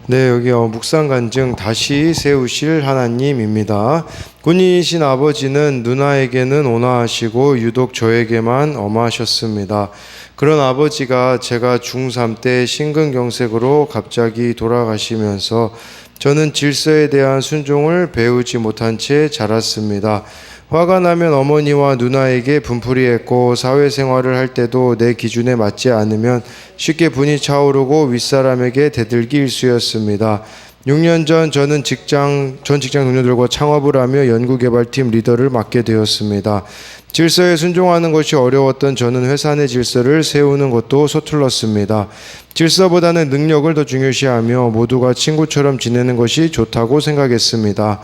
네, 여기 묵상 간증 다시 세우실 하나님입니다. 군인이신 아버지는 누나에게는 온화하시고 유독 저에게만 엄하셨습니다. 그런 아버지가 제가 중3 때 심근경색으로 갑자기 돌아가시면서 저는 질서에 대한 순종을 배우지 못한 채 자랐습니다. 화가 나면 어머니와 누나에게 분풀이했고 사회생활을 할 때도 내 기준에 맞지 않으면 쉽게 분이 차오르고 윗사람에게 대들기 일쑤였습니다. 6년 전 저는 전 직장 동료들과 창업을 하며 연구개발팀 리더를 맡게 되었습니다. 질서에 순종하는 것이 어려웠던 저는 회사 내 질서를 세우는 것도 서툴렀습니다. 질서보다는 능력을 더 중요시하며 모두가 친구처럼 지내는 것이 좋다고 생각했습니다.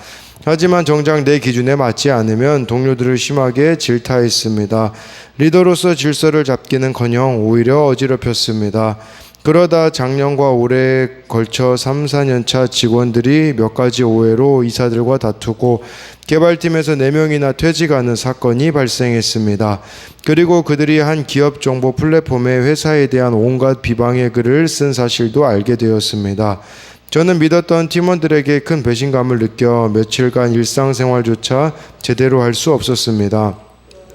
하지만 정작 내 기준에 맞지 않으면 동료들을 심하게 질타했습니다. 리더로서 질서를 잡기는커녕 오히려 어지럽혔습니다. 그러다 작년과 올해에 걸쳐 3, 4년차 직원들이 몇 가지 오해로 이사들과 다투고 개발팀에서 4명이나 퇴직하는 사건이 발생했습니다. 그리고 그들이 한 기업 정보 플랫폼에 회사에 대한 온갖 비방의 글을 쓴 사실도 알게 되었습니다. 저는 믿었던 팀원들에게 큰 배신감을 느껴 며칠간 일상생활조차 제대로 할 수 없었습니다.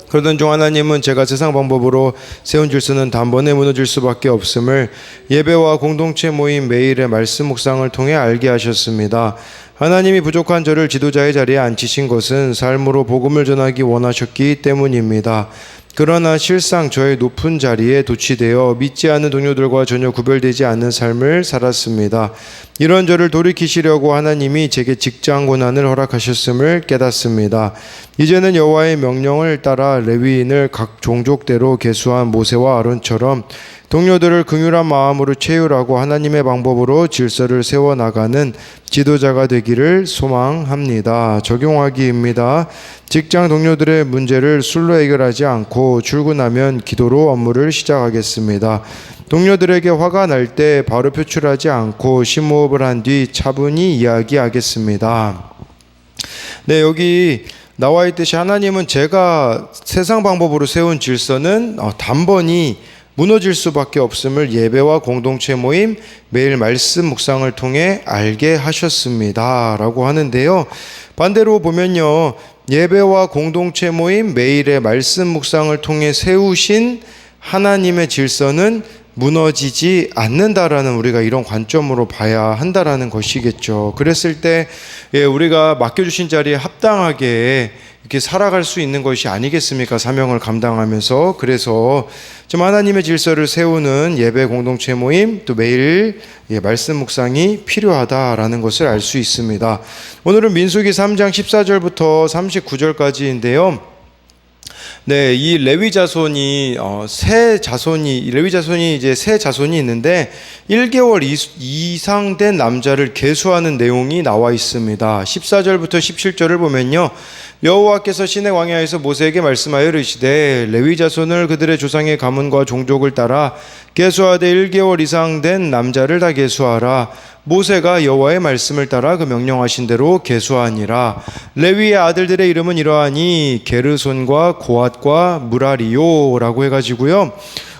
그러던 중 하나님은 제가 세상 방법으로 세운 질서는 단번에 무너질 수밖에 없음을 예배와 공동체 모임 매일의 말씀 묵상을 통해 알게 하셨습니다. 하나님이 부족한 저를 지도자의 자리에 앉히신 것은 삶으로 복음을 전하기 원하셨기 때문입니다. 그러나 실상 저의 높은 자리에 도취되어 믿지 않는 동료들과 전혀 구별되지 않는 삶을 살았습니다. 이런 저를 돌이키시려고 하나님이 제게 직장 고난을 허락하셨음을 깨닫습니다. 이제는 여호와의 명령을 따라 레위인을 각 종족대로 계수한 모세와 아론처럼 동료들을 긍휼한 마음으로 채우라고 하나님의 방법으로 질서를 세워나가는 지도자가 되기를 소망합니다. 적용하기입니다. 직장 동료들의 문제를 술로 해결하지 않고 출근하면 기도로 업무를 시작하겠습니다. 동료들에게 화가 날 때 바로 표출하지 않고 심호흡을 한 뒤 차분히 이야기하겠습니다. 네, 여기 나와 있듯이 하나님은 제가 세상 방법으로 세운 질서는 단번이 무너질 수밖에 없음을 예배와 공동체 모임 매일 말씀 묵상을 통해 알게 하셨습니다 라고 하는데요, 반대로 보면요, 예배와 공동체 모임 매일의 말씀 묵상을 통해 세우신 하나님의 질서는 무너지지 않는다라는, 우리가 이런 관점으로 봐야 한다라는 것이겠죠. 그랬을 때 우리가 맡겨주신 자리에 합당하게 이렇게 살아갈 수 있는 것이 아니겠습니까? 사명을 감당하면서. 그래서 좀 하나님의 질서를 세우는 예배 공동체 모임, 또 매일 말씀 묵상이 필요하다라는 것을 알 수 있습니다. 오늘은 민수기 3장 14절부터 39절까지인데요. 네, 이 레위 자손이 레위 자손이 이제 세 자손이 있는데 1개월 이상 된 남자를 계수하는 내용이 나와 있습니다. 14절부터 17절을 보면요, 여호와께서 시내 광야에서 모세에게 말씀하여 이르시되 레위 자손을 그들의 조상의 가문과 종족을 따라 계수하되 1개월 이상 된 남자를 다 계수하라. 모세가 여호와의 말씀을 따라 그 명령하신 대로 계수하니라. 레위의 아들들의 이름은 이러하니 게르손과 고앗과 무라리요라고 해가지고요,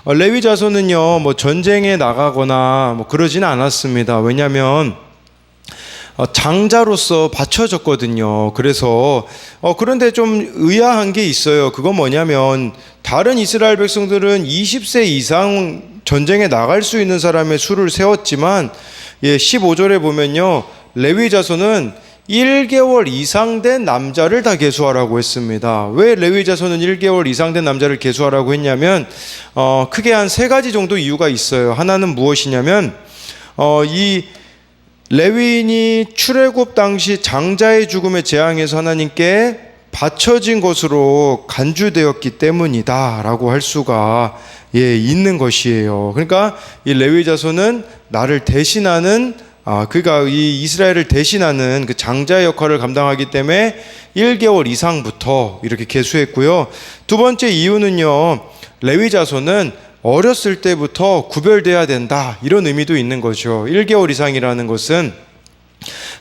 레위 자손은요 전쟁에 나가거나 그러지는 않았습니다. 왜냐하면 장자로서 바쳐졌거든요. 그래서 그런데 좀 의아한 게 있어요. 그건 뭐냐면 다른 이스라엘 백성들은 20세 이상 전쟁에 나갈 수 있는 사람의 수를 세웠지만 15절에 보면요, 레위 자손은 1개월 이상 된 남자를 다 계수하라고 했습니다. 왜 레위 자손은 1개월 이상 된 남자를 계수하라고 했냐면 크게 한 3가지 정도 이유가 있어요. 하나는 무엇이냐면 이 레위인이 출애굽 당시 장자의 죽음에 재앙해서 하나님께 바쳐진 것으로 간주되었기 때문이다 라고 할 수가 있는 것이에요. 그러니까 이 레위 자손은 나를 대신하는 그러니까 이 이스라엘을 대신하는 그 장자의 역할을 감당하기 때문에 1개월 이상부터 이렇게 계수했고요. 두 번째 이유는요, 레위 자손은 어렸을 때부터 구별돼야 된다, 이런 의미도 있는 거죠. 1개월 이상이라는 것은,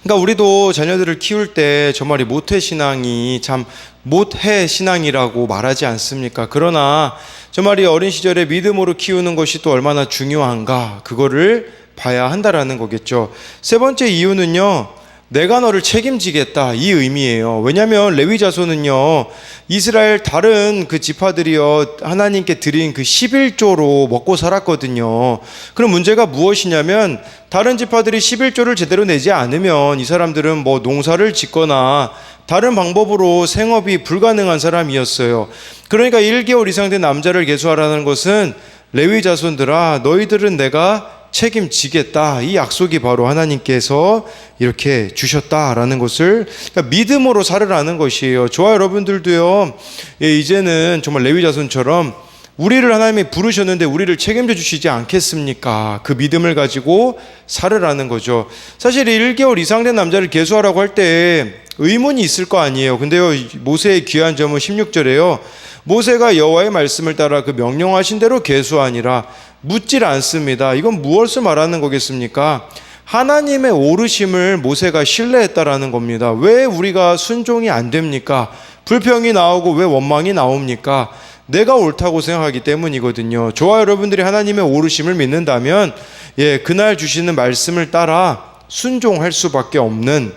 그러니까 우리도 자녀들을 키울 때 저 말이 모태 신앙이 참 못해 신앙이라고 말하지 않습니까? 그러나 저 말이 어린 시절에 믿음으로 키우는 것이 또 얼마나 중요한가, 그거를 봐야 한다라는 거겠죠. 세 번째 이유는요, 내가 너를 책임지겠다, 이 의미예요. 왜냐하면 레위 자손은요, 이스라엘 다른 그 지파들이요, 하나님께 드린 그 11조로 먹고 살았거든요. 그럼 문제가 무엇이냐면, 다른 지파들이 11조를 제대로 내지 않으면 이 사람들은 뭐 농사를 짓거나 다른 방법으로 생업이 불가능한 사람이었어요. 그러니까 1개월 이상 된 남자를 계수하라는 것은, 레위 자손들아, 너희들은 내가 책임지겠다, 이 약속이 바로 하나님께서 이렇게 주셨다라는 것을, 그러니까 믿음으로 살으라는 것이에요. 저와 여러분들도요, 이제는 정말 레위 자손처럼 우리를 하나님이 부르셨는데 우리를 책임져 주시지 않겠습니까? 그 믿음을 가지고 살으라는 거죠. 사실 1개월 이상 된 남자를 계수하라고 할 때 의문이 있을 거 아니에요. 근데요, 모세의 귀한 점은 16절에요. 모세가 여호와의 말씀을 따라 그 명령하신 대로 계수하니라. 묻질 않습니다. 이건 무엇을 말하는 거겠습니까? 하나님의 오르심을 모세가 신뢰했다라는 겁니다. 왜 우리가 순종이 안 됩니까? 불평이 나오고 왜 원망이 나옵니까? 내가 옳다고 생각하기 때문이거든요. 저와 여러분들이 하나님의 오르심을 믿는다면, 그날 주시는 말씀을 따라 순종할 수밖에 없는,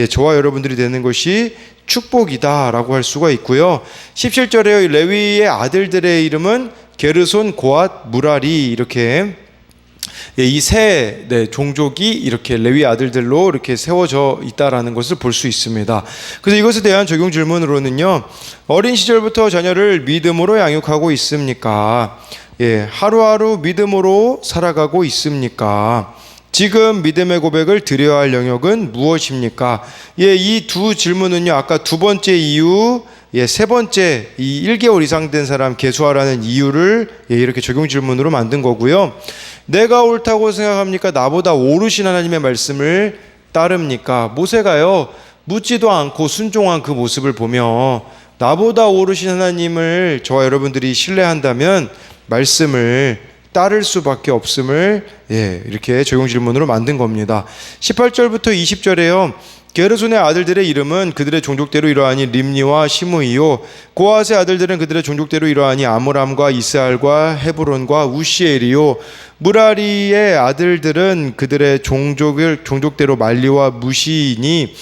저와 여러분들이 되는 것이 축복이다라고 할 수가 있고요. 17절에 레위의 아들들의 이름은 게르손, 고앗, 무라리, 이렇게 이 세 종족이 이렇게 레위 아들들로 이렇게 세워져 있다라는 것을 볼 수 있습니다. 그래서 이것에 대한 적용 질문으로는요, 어린 시절부터 자녀를 믿음으로 양육하고 있습니까? 하루하루 믿음으로 살아가고 있습니까? 지금 믿음의 고백을 드려야 할 영역은 무엇입니까? 이 두 질문은요, 아까 두 번째 이유, 세 번째 이 1개월 이상 된 사람 계수하라는 이유를 이렇게 적용 질문으로 만든 거고요. 내가 옳다고 생각합니까? 나보다 오르신 하나님의 말씀을 따릅니까? 모세가요, 묻지도 않고 순종한 그 모습을 보며 나보다 오르신 하나님을 저와 여러분들이 신뢰한다면 말씀을 따를 수밖에 없음을 이렇게 적용 질문으로 만든 겁니다. 18절부터 20절에요. 게르손의 아들들의 이름은 그들의 종족대로 이러하니 림니와 시므이요, 고앗의 아들들은 그들의 종족대로 이러하니 아므람과 이스알과 헤브론과 우시엘이요, 무라리의 아들들은 그들의 종족대로 말리와 무시이니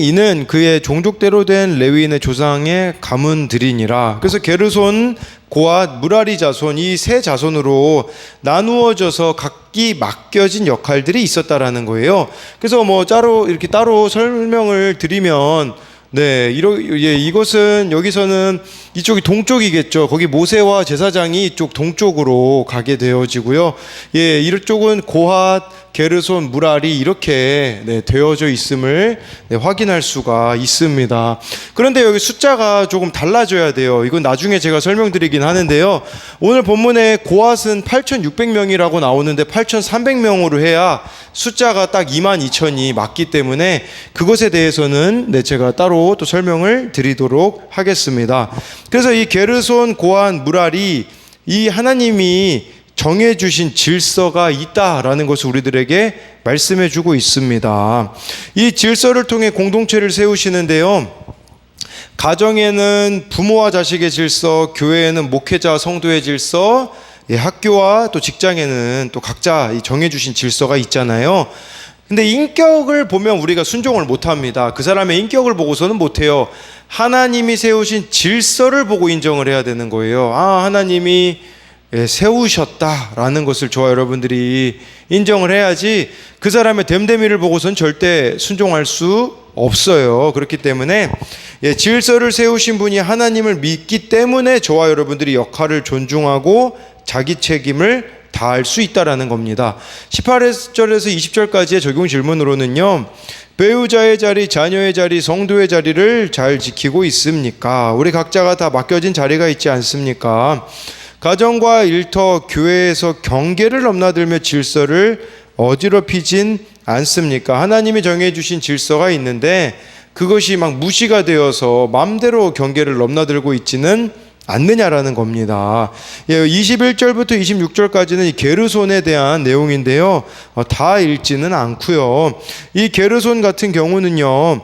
이는 그의 종족대로 된 레위인의 조상의 가문들이니라. 그래서 게르손, 고앗, 무라리 자손, 이 세 자손으로 나누어져서 각기 맡겨진 역할들이 있었다라는 거예요. 그래서 뭐 따로 설명을 드리면, 이것은 여기서는 이쪽이 동쪽이겠죠. 거기 모세와 제사장이 이쪽 동쪽으로 가게 되어지고요. 이쪽은 고핫, 게르손, 무라리 이렇게 되어져 있음을 확인할 수가 있습니다. 그런데 여기 숫자가 조금 달라져야 돼요. 이건 나중에 제가 설명드리긴 하는데요. 오늘 본문에 고핫은 8,600명이라고 나오는데 8,300명으로 해야 숫자가 딱 22,000이 맞기 때문에 그것에 대해서는 제가 따로 또 설명을 드리도록 하겠습니다. 그래서 이 게르손, 고핫, 무라리, 이 하나님이 정해주신 질서가 있다라는 것을 우리들에게 말씀해주고 있습니다. 이 질서를 통해 공동체를 세우시는데요, 가정에는 부모와 자식의 질서, 교회에는 목회자, 성도의 질서, 학교와 또 직장에는 또 각자 정해주신 질서가 있잖아요. 근데 인격을 보면 우리가 순종을 못합니다. 그 사람의 인격을 보고서는 못해요. 하나님이 세우신 질서를 보고 인정을 해야 되는 거예요. 하나님이 세우셨다라는 것을 저와 여러분들이 인정을 해야지 그 사람의 됨됨이를 보고선 절대 순종할 수 없어요. 그렇기 때문에 질서를 세우신 분이 하나님을 믿기 때문에 저와 여러분들이 역할을 존중하고 자기 책임을 다할 수 있다라는 겁니다. 18절에서 20절까지의 적용 질문으로는요, 배우자의 자리, 자녀의 자리, 성도의 자리를 잘 지키고 있습니까? 우리 각자가 다 맡겨진 자리가 있지 않습니까? 가정과 일터, 교회에서 경계를 넘나들며 질서를 어지럽히진 않습니까? 하나님이 정해주신 질서가 있는데 그것이 막 무시가 되어서 마음대로 경계를 넘나들고 있지는 않느냐라는 겁니다. 21절부터 26절까지는 이 게르손에 대한 내용인데요, 다 읽지는 않고요. 이 게르손 같은 경우는요,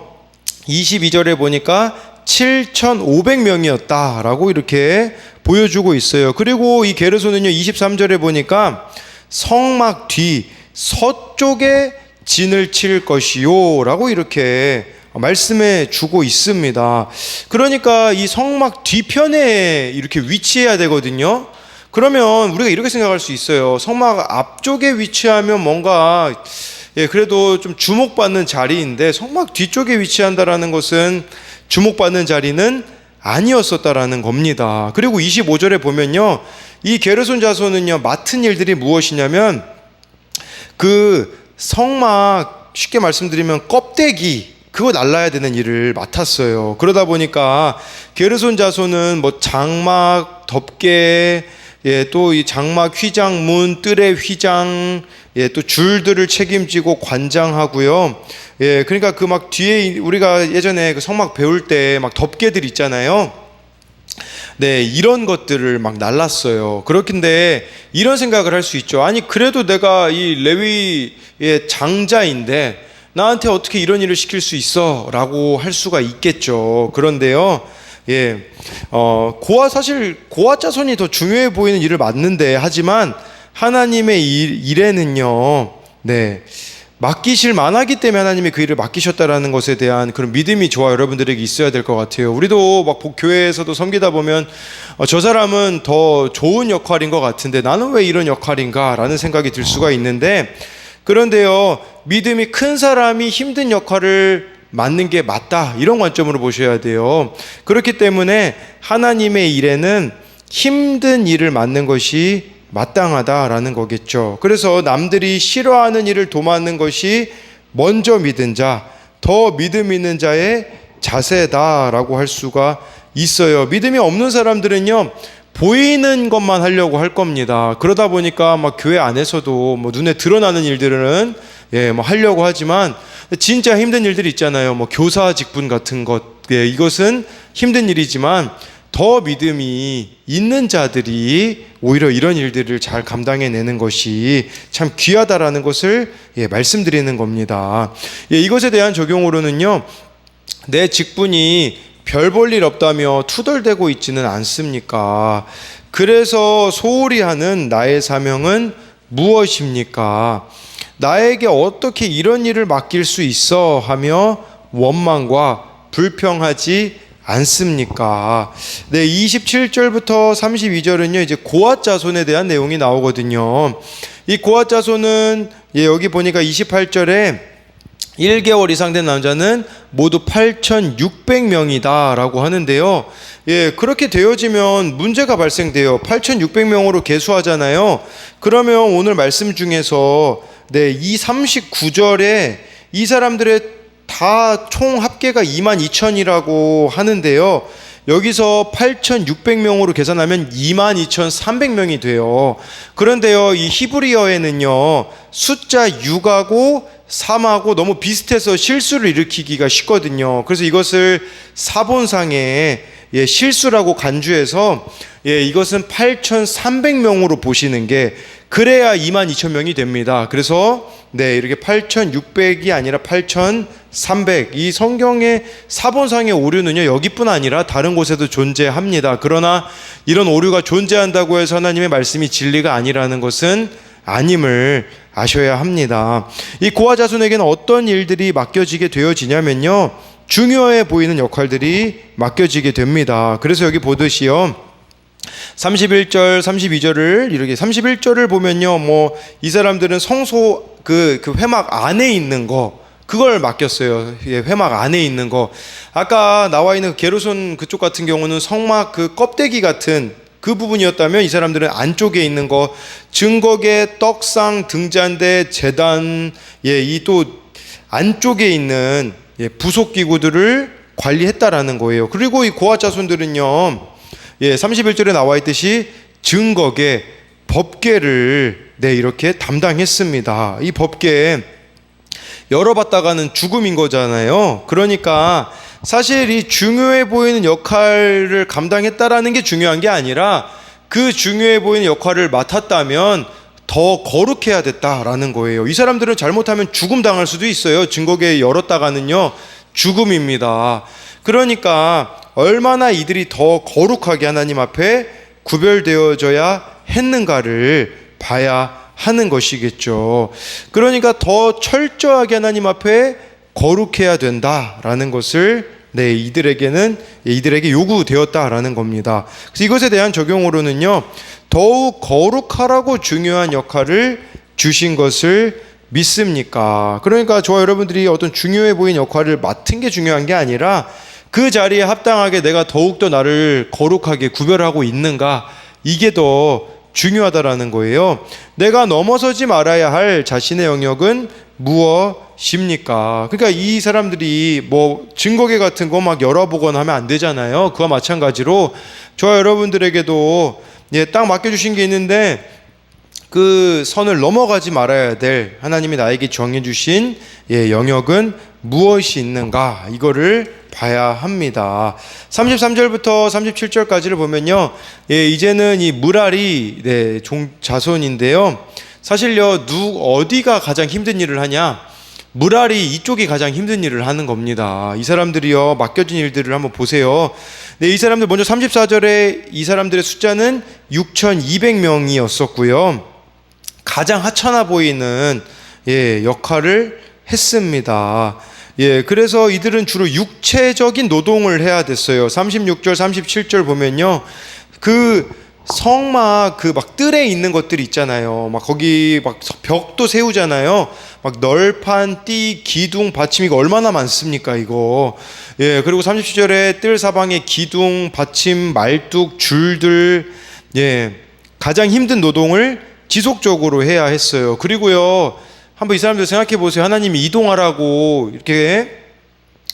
22절에 보니까 7,500명이었다라고 이렇게 보여주고 있어요. 그리고 이 게르손은요, 23절에 보니까 성막 뒤 서쪽에 진을 칠 것이요 라고 이렇게 말씀해 주고 있습니다. 그러니까 이 성막 뒤편에 이렇게 위치해야 되거든요. 그러면 우리가 이렇게 생각할 수 있어요. 성막 앞쪽에 위치하면 뭔가 그래도 좀 주목받는 자리인데 성막 뒤쪽에 위치한다라는 것은 주목받는 자리는 아니었었다라는 겁니다. 그리고 25절에 보면요, 이 게르손 자손은요 맡은 일들이 무엇이냐면 그 성막, 쉽게 말씀드리면 껍데기 그거 날라야 되는 일을 맡았어요. 그러다 보니까 게르손 자손은 뭐 장막, 덮개, 또 이 장막 휘장, 문, 뜰의 휘장, 또 줄들을 책임지고 관장하고요. 그러니까 그 막 뒤에 우리가 예전에 그 성막 배울 때 막 덮개들 있잖아요. 이런 것들을 막 날랐어요. 그렇긴데 이런 생각을 할 수 있죠. 아니 그래도 내가 이 레위의 장자인데 나한테 어떻게 이런 일을 시킬 수 있어? 라고 할 수가 있겠죠. 그런데요, 사실 고아 자손이 더 중요해 보이는 일을 맡는데, 하지만 하나님의 일에는요, 맡기실 만하기 때문에 하나님이 그 일을 맡기셨다라는 것에 대한 그런 믿음이 저와 여러분들에게 있어야 될 것 같아요. 우리도 막 교회에서도 섬기다 보면 저 사람은 더 좋은 역할인 것 같은데 나는 왜 이런 역할인가 라는 생각이 들 수가 있는데, 그런데요, 믿음이 큰 사람이 힘든 역할을 맡는 게 맞다, 이런 관점으로 보셔야 돼요. 그렇기 때문에 하나님의 일에는 힘든 일을 맡는 것이 마땅하다라는 거겠죠. 그래서 남들이 싫어하는 일을 도맡는 것이 먼저 믿은 자, 더 믿음 있는 자의 자세다라고 할 수가 있어요. 믿음이 없는 사람들은요, 보이는 것만 하려고 할 겁니다. 그러다 보니까 막 교회 안에서도 뭐 눈에 드러나는 일들은 뭐 하려고 하지만 진짜 힘든 일들이 있잖아요. 뭐 교사 직분 같은 것, 이것은 힘든 일이지만 더 믿음이 있는 자들이 오히려 이런 일들을 잘 감당해내는 것이 참 귀하다라는 것을 말씀드리는 겁니다. 이것에 대한 적용으로는요, 내 직분이 별 볼 일 없다며 투덜대고 있지는 않습니까? 그래서 소홀히 하는 나의 사명은 무엇입니까? 나에게 어떻게 이런 일을 맡길 수 있어 하며 원망과 불평하지 않습니까? 27절부터 32절은요, 이제 고앗 자손에 대한 내용이 나오거든요. 이 고앗 자손은 여기 보니까 28절에 1개월 이상 된 남자는 모두 8,600명이다 라고 하는데요. 그렇게 되어지면 문제가 발생돼요. 8,600명으로 계수하잖아요. 그러면 오늘 말씀 중에서 이 39절에 이 사람들의 다 총 합계가 22,000이라고 하는데요. 여기서 8,600명으로 계산하면 22,300명이 돼요. 그런데요, 이 히브리어에는요, 숫자 6하고 3하고 너무 비슷해서 실수를 일으키기가 쉽거든요. 그래서 이것을 사본상에 실수라고 간주해서 이것은 8,300명으로 보시는 게 그래야 22,000명이 됩니다. 그래서 이렇게 8,600이 아니라 8,300, 이 성경의 사본상의 오류는요, 여기뿐 아니라 다른 곳에도 존재합니다. 그러나 이런 오류가 존재한다고 해서 하나님의 말씀이 진리가 아니라는 것은 아님을 아셔야 합니다. 이 고아 자손에게는 어떤 일들이 맡겨지게 되어지냐면요, 중요해 보이는 역할들이 맡겨지게 됩니다. 그래서 여기 보듯이요, 31절, 32절을 이렇게 31절을 보면요, 뭐 이 사람들은 성소 그 회막 안에 있는 거, 그걸 맡겼어요. 회막 안에 있는 거. 아까 나와 있는 게르손 그쪽 같은 경우는 성막 그 껍데기 같은 그 부분이었다면 이 사람들은 안쪽에 있는 거, 증거계, 떡상, 등잔대, 제단, 이 또 안쪽에 있는 부속 기구들을 관리했다라는 거예요. 그리고 이 고아 자손들은요, 31절에 나와 있듯이 증거계, 법궤를 이렇게 담당했습니다. 이 법궤 열어봤다가는 죽음인 거잖아요. 그러니까 사실 이 중요해 보이는 역할을 감당했다라는 게 중요한 게 아니라 그 중요해 보이는 역할을 맡았다면 더 거룩해야 됐다라는 거예요. 이 사람들은 잘못하면 죽음 당할 수도 있어요. 증거궤 열었다가는요, 죽음입니다. 그러니까 얼마나 이들이 더 거룩하게 하나님 앞에 구별되어져야 했는가를 봐야 하는 것이겠죠. 그러니까 더 철저하게 하나님 앞에 거룩해야 된다라는 것을 이들에게 요구되었다라는 겁니다. 그래서 이것에 대한 적용으로는요, 더욱 거룩하라고 중요한 역할을 주신 것을 믿습니까? 그러니까 저와 여러분들이 어떤 중요해 보이는 역할을 맡은 게 중요한 게 아니라 그 자리에 합당하게 내가 더욱더 나를 거룩하게 구별하고 있는가, 이게 더 중요하다라는 거예요. 내가 넘어서지 말아야 할 자신의 영역은 무엇입니까? 그러니까 이 사람들이 뭐 증거계 같은 거 막 열어보거나 하면 안 되잖아요. 그와 마찬가지로 저와 여러분들에게도 딱 맡겨주신 게 있는데 그 선을 넘어가지 말아야 될 하나님이 나에게 정해주신 영역은 무엇이 있는가, 이거를 봐야 합니다. 33절부터 37절까지를 보면요, 이제는 이 무랄이 자손인데요, 사실요, 어디가 가장 힘든 일을 하냐? 무랄이 이쪽이 가장 힘든 일을 하는 겁니다. 이 사람들이요, 맡겨진 일들을 한번 보세요. 이 사람들 먼저 34절에 이 사람들의 숫자는 6,200명이었었고요. 가장 하찮아 보이는 역할을 했습니다. 그래서 이들은 주로 육체적인 노동을 해야 됐어요. 36절, 37절 보면요, 그 성막 막 뜰에 있는 것들이 있잖아요. 막 거기 막 벽도 세우잖아요. 막 널판, 띠, 기둥, 받침, 이거 얼마나 많습니까, 이거. 그리고 37절에 뜰 사방에 기둥, 받침, 말뚝, 줄들, 가장 힘든 노동을 지속적으로 해야 했어요. 그리고요, 한번 이 사람들 생각해 보세요. 하나님이 이동하라고 이렇게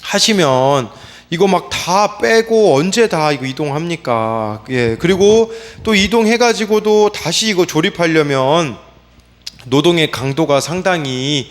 하시면 이거 막 다 빼고 언제 다 이거 이동합니까? 그리고 또 이동해가지고도 다시 이거 조립하려면 노동의 강도가 상당히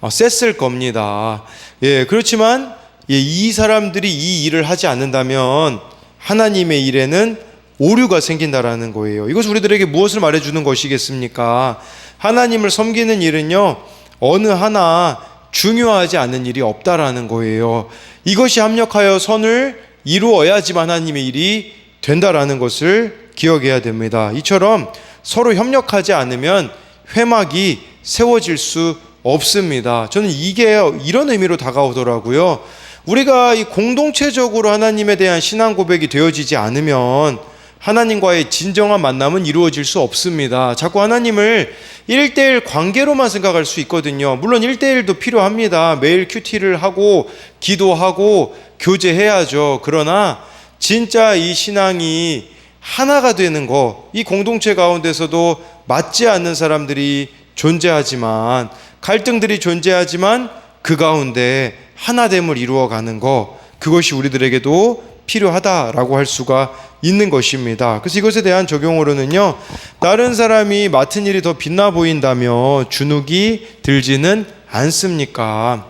셌을 겁니다. 그렇지만 이 사람들이 이 일을 하지 않는다면 하나님의 일에는 오류가 생긴다라는 거예요. 이것은 우리들에게 무엇을 말해주는 것이겠습니까? 하나님을 섬기는 일은요, 어느 하나 중요하지 않은 일이 없다라는 거예요. 이것이 합력하여 선을 이루어야지만 하나님의 일이 된다라는 것을 기억해야 됩니다. 이처럼 서로 협력하지 않으면 회막이 세워질 수 없습니다. 저는 이게 이런 의미로 다가오더라고요. 우리가 이 공동체적으로 하나님에 대한 신앙 고백이 되어지지 않으면 하나님과의 진정한 만남은 이루어질 수 없습니다. 자꾸 하나님을 1대1 관계로만 생각할 수 있거든요. 물론 1대1도 필요합니다. 매일 큐티를 하고 기도하고 교제해야죠. 그러나 진짜 이 신앙이 하나가 되는 거, 이 공동체 가운데서도 맞지 않는 사람들이 존재하지만, 갈등들이 존재하지만 그 가운데 하나됨을 이루어가는 거, 그것이 우리들에게도 필요하다라고 할 수가 있는 것입니다. 그래서 이것에 대한 적용으로는요, 다른 사람이 맡은 일이 더 빛나 보인다며 주눅이 들지는 않습니까?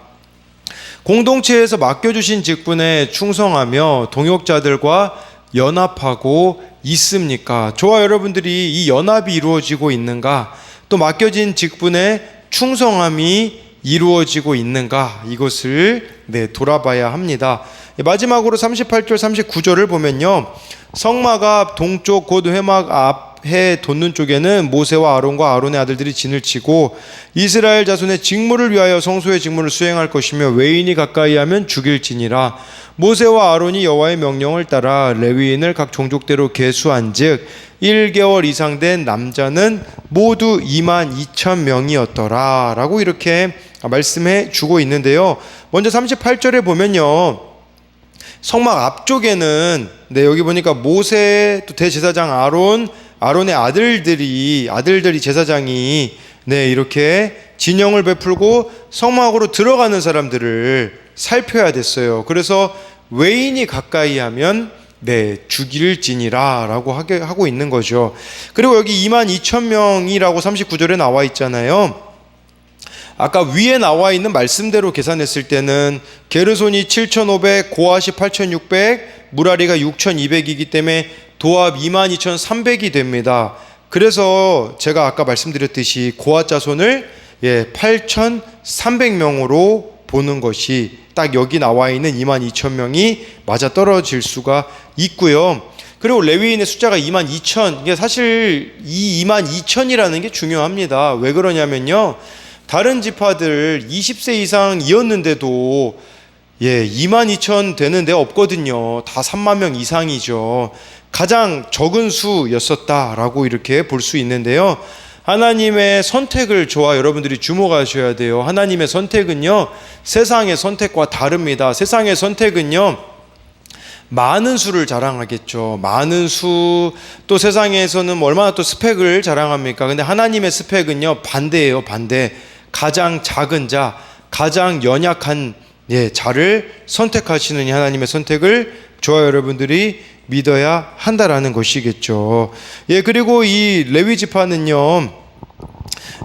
공동체에서 맡겨주신 직분에 충성하며 동역자들과 연합하고 있습니까? 저와 여러분들이 이 연합이 이루어지고 있는가? 또 맡겨진 직분에 충성함이 이루어지고 있는가? 이것을 돌아봐야 합니다. 마지막으로 38절 39절을 보면요, 성막 앞 동쪽 곧 회막 앞에 돋는 쪽에는 모세와 아론과 아론의 아들들이 진을 치고 이스라엘 자손의 직무를 위하여 성소의 직무를 수행할 것이며 외인이 가까이 하면 죽일지니라. 모세와 아론이 여호와의 명령을 따라 레위인을 각 종족대로 계수한즉 1개월 이상 된 남자는 모두 22,000명이었더라 라고 이렇게 말씀해 주고 있는데요, 먼저 38절에 보면요, 성막 앞쪽에는 여기 보니까 모세, 또 대제사장 아론의 아들들이 제사장이 이렇게 진영을 베풀고 성막으로 들어가는 사람들을 살펴야 됐어요. 그래서 외인이 가까이 하면 죽일지니라 라고 하고 있는 거죠. 그리고 여기 22,000명이라고 39절에 나와 있잖아요. 아까 위에 나와 있는 말씀대로 계산했을 때는 게르손이 7,500, 고핫이 8,600, 무라리가 6,200이기 때문에 도합 22,300이 됩니다. 그래서 제가 아까 말씀드렸듯이 고핫 자손을 8,300명으로 보는 것이 딱 여기 나와 있는 22,000명이 맞아 떨어질 수가 있고요. 그리고 레위인의 숫자가 22,000. 이게 사실 이 22,000이라는 게 중요합니다. 왜 그러냐면요, 다른 지파들 20세 이상이었는데도 22,000 되는 데 없거든요. 다 3만 명 이상이죠. 가장 적은 수였었다라고 이렇게 볼 수 있는데요. 하나님의 선택을 저와 여러분들이 주목하셔야 돼요. 하나님의 선택은요, 세상의 선택과 다릅니다. 세상의 선택은요, 많은 수를 자랑하겠죠. 많은 수, 또 세상에서는 얼마나 또 스펙을 자랑합니까? 근데 하나님의 스펙은요, 반대예요, 반대. 가장 작은 자, 가장 연약한 자를 선택하시는 이 하나님의 선택을 저와 여러분들이 믿어야 한다라는 것이겠죠. 그리고 이 레위 지파는요,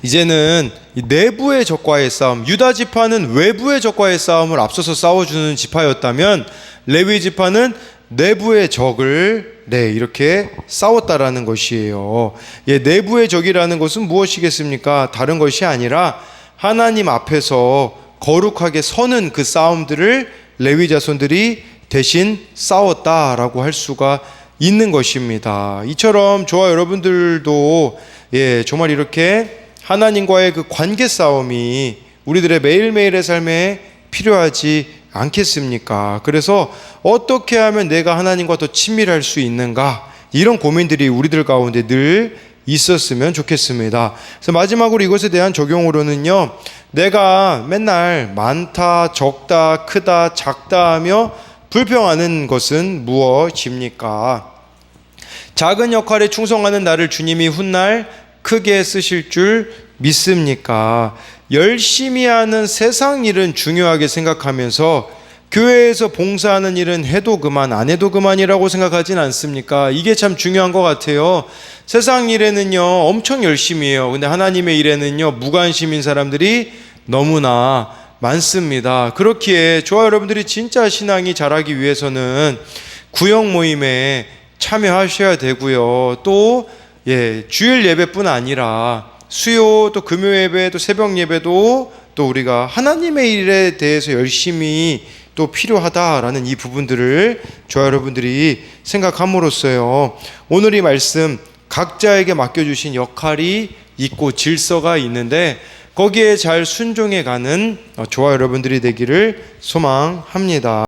이제는 내부의 적과의 싸움, 유다 지파는 외부의 적과의 싸움을 앞서서 싸워주는 지파였다면 레위 지파는 내부의 적을 이렇게 싸웠다라는 것이에요. 내부의 적이라는 것은 무엇이겠습니까? 다른 것이 아니라 하나님 앞에서 거룩하게 서는 그 싸움들을 레위 자손들이 대신 싸웠다라고 할 수가 있는 것입니다. 이처럼 저와 여러분들도 정말 이렇게 하나님과의 그 관계 싸움이 우리들의 매일매일의 삶에 필요하지 않겠습니까? 그래서 어떻게 하면 내가 하나님과 더 친밀할 수 있는가, 이런 고민들이 우리들 가운데 늘 있었으면 좋겠습니다. 그래서 마지막으로 이것에 대한 적용으로는요, 내가 맨날 많다, 적다, 크다, 작다 하며 불평하는 것은 무엇입니까? 작은 역할에 충성하는 나를 주님이 훗날 크게 쓰실 줄 믿습니까? 열심히 하는 세상 일은 중요하게 생각하면서 교회에서 봉사하는 일은 해도 그만 안 해도 그만이라고 생각하진 않습니까? 이게 참 중요한 것 같아요. 세상 일에는요 엄청 열심히 해요. 근데 하나님의 일에는요 무관심인 사람들이 너무나 많습니다. 그렇기에 저와 여러분들이 진짜 신앙이 자라기 위해서는 구역 모임에 참여하셔야 되고요. 또 주일 예배뿐 아니라 수요, 또 금요 예배, 또 새벽 예배도 또 우리가 하나님의 일에 대해서 열심히 또 필요하다라는 이 부분들을 저와 여러분들이 생각함으로써요, 오늘 이 말씀 각자에게 맡겨주신 역할이 있고 질서가 있는데 거기에 잘 순종해가는 저와 여러분들이 되기를 소망합니다.